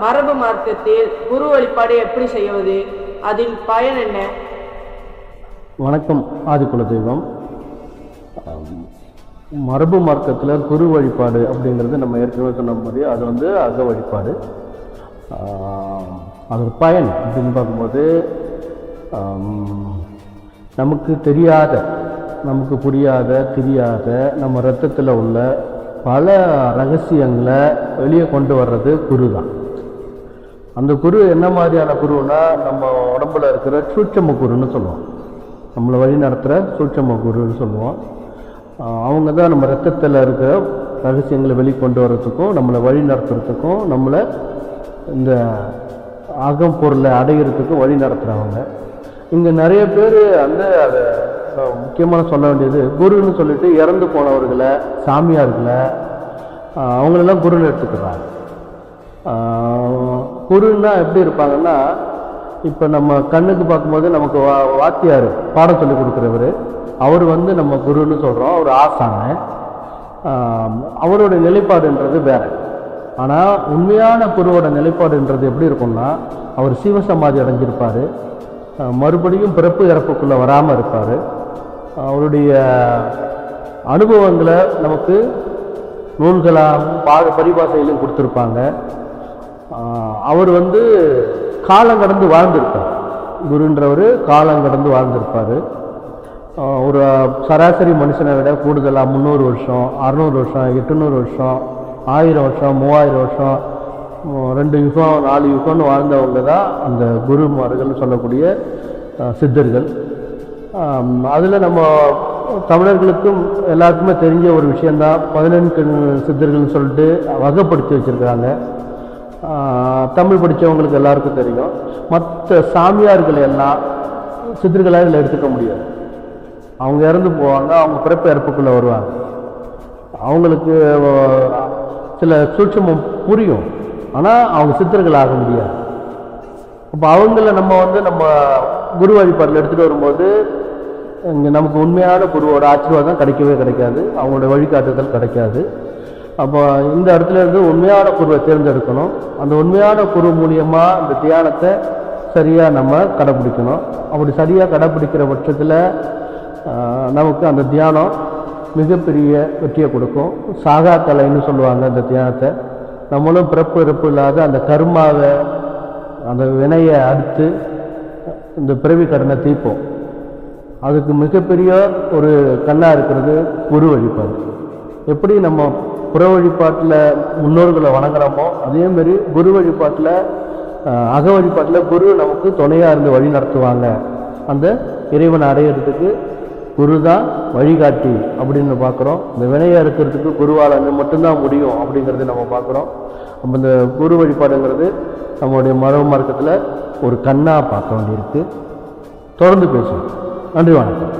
மரபு மார்க்கத்தில் குரு வழிபாடு எப்படி செய்வது, அதில் பயன் என்ன? வணக்கம் ஆதிக்குல தெய்வம். மரபு மார்க்கத்தில் குரு வழிபாடு அப்படிங்கிறது நம்ம ஏற்கனவே சொன்ன மாதிரி அது அக வழிபாடு. அதோட பயன் அப்படின்னு பார்க்கும்போது நமக்கு தெரியாத, நமக்கு புரியாத, தெரியாத நம்ம ரத்தத்தில் உள்ள பல ரகசியங்களை வெளியே கொண்டு வர்றது குரு தான். அந்த குரு என்ன மாதிரியான குருன்னா, நம்ம உடம்புல இருக்கிற சூட்சம குருன்னு சொல்லுவோம். நம்மளை வழி நடத்துகிற சூட்சம குருன்னு சொல்லுவோம். அவங்க தான் நம்ம ரத்தத்தில் இருக்கிற ரகசியங்களை வெளிக்கொண்டு வர்றதுக்கும், நம்மளை வழி நடத்துறதுக்கும், நம்மளை இந்த அகம் பொருளை அடைகிறதுக்கும் வழி நடத்துகிறவங்க. இங்கே நிறைய பேர் அதை முக்கியமான சொல்ல வேண்டியது, குருன்னு சொல்லிட்டு இறந்து போனவர்களை, சாமியார்களை, அவங்களெல்லாம் குருன்னு எடுத்துக்கிறாங்க. குருன்னா எப்படி இருப்பாங்கன்னா, இப்போ நம்ம கண்ணுக்கு பார்க்கும்போது நமக்கு வாத்தியார் பாடம் சொல்லி கொடுக்குறவர், அவர் நம்ம குருன்னு சொல்கிறோம், அவர் ஆசான. அவரோட நிலைப்பாடுன்றது வேறு. ஆனால் உண்மையான குருவோட நிலைப்பாடுன்றது எப்படி இருக்கும்னா, அவர் சிவசமாதி அடைஞ்சிருப்பார், மறுபடியும் பிறப்பு இறப்புக்குள்ளே வராமல் இருப்பார். அவருடைய அனுபவங்களை நமக்கு நூல்களாக பரிபாசையிலும் கொடுத்துருப்பாங்க. அவர் காலம் கடந்து வாழ்ந்திருப்பார். குருன்றவர் காலம் கடந்து வாழ்ந்திருப்பார். ஒரு சராசரி மனுஷனை விட கூடுதலாக 300 வருஷம், 600 வருஷம், 800 வருஷம், 1000 வருஷம், 3000 வருஷம், 2 யுகம், 4 யுகம்னு வாழ்ந்தவங்க தான் அந்த குருமார்கள்னு சொல்லக்கூடிய சித்தர்கள். அதில் நம்ம தமிழர்களுக்கும் எல்லாருக்குமே தெரிஞ்ச ஒரு விஷயந்தான் 14 சித்தர்கள்னு சொல்லிட்டு வகைப்படுத்தி வச்சுருக்கிறாங்க. தமிழ் படித்தவங்களுக்கு எல்லாருக்கும் தெரியும். மற்ற சாமியார்கள் எல்லாம் சித்தர்களாக இதில் எடுத்துக்க முடியாது. அவங்க இறந்து போவாங்க, அவங்க பிறப்பு இறப்புக்குள்ளே வருவாங்க. அவங்களுக்கு சில சூட்சமம் புரியும், ஆனால் அவங்க சித்தர்கள் ஆக முடியாது. அப்போ அவங்கள நம்ம நம்ம குரு வழிபாட்டில் எடுத்துகிட்டு வரும்போது இங்கே நமக்கு உண்மையான குருவோட ஆசீர்வாதம் கிடைக்கவே கிடைக்காது, அவங்களோட வழிகாட்டுதல் கிடைக்காது. அப்போ இந்த இடத்துல இருந்து உண்மையான குருவை தேர்ந்தெடுக்கணும். அந்த உண்மையான குரு மூலியமாக இந்த தியானத்தை சரியாக நம்ம கடைப்பிடிக்கணும். அப்படி சரியாக கடைப்பிடிக்கிற பட்சத்தில் நமக்கு அந்த தியானம் மிகப்பெரிய வெற்றியை கொடுக்கும். சாகா கலைன்னு சொல்லுவாங்க இந்த தியானத்தை. நம்மளும் பிறப்பு இறப்பு இல்லாத அந்த கர்மாவை, அந்த வினையை அறுத்து இந்த பிறவி கடனை தீர்ப்போம். அதுக்கு மிகப்பெரிய ஒரு கண்ணாக இருக்கிறது குரு வழிபாடு. எப்படி நம்ம புற வழிபாட்டில் முன்னோர்களை வணங்குறோமோ, அதேமாரி குரு வழிபாட்டில், அக வழிபாட்டில் குரு நமக்கு துணையாக இருந்து வழி நடத்துவாங்க. அந்த இறைவனை அடையிறதுக்கு குரு தான் வழிகாட்டி அப்படின்னு பார்க்குறோம். இந்த வினையை இருக்கிறதுக்கு குருவால் மட்டும்தான் முடியும் அப்படிங்கிறது நம்ம பார்க்குறோம். நம்ம இந்த குரு வழிபாடுங்கிறது நம்மளுடைய மரபு மார்க்கத்தில் ஒரு கண்ணாக பார்க்க வேண்டியிருக்கு. தொடர்ந்து பேசுவோம். நன்றி, வணக்கம்.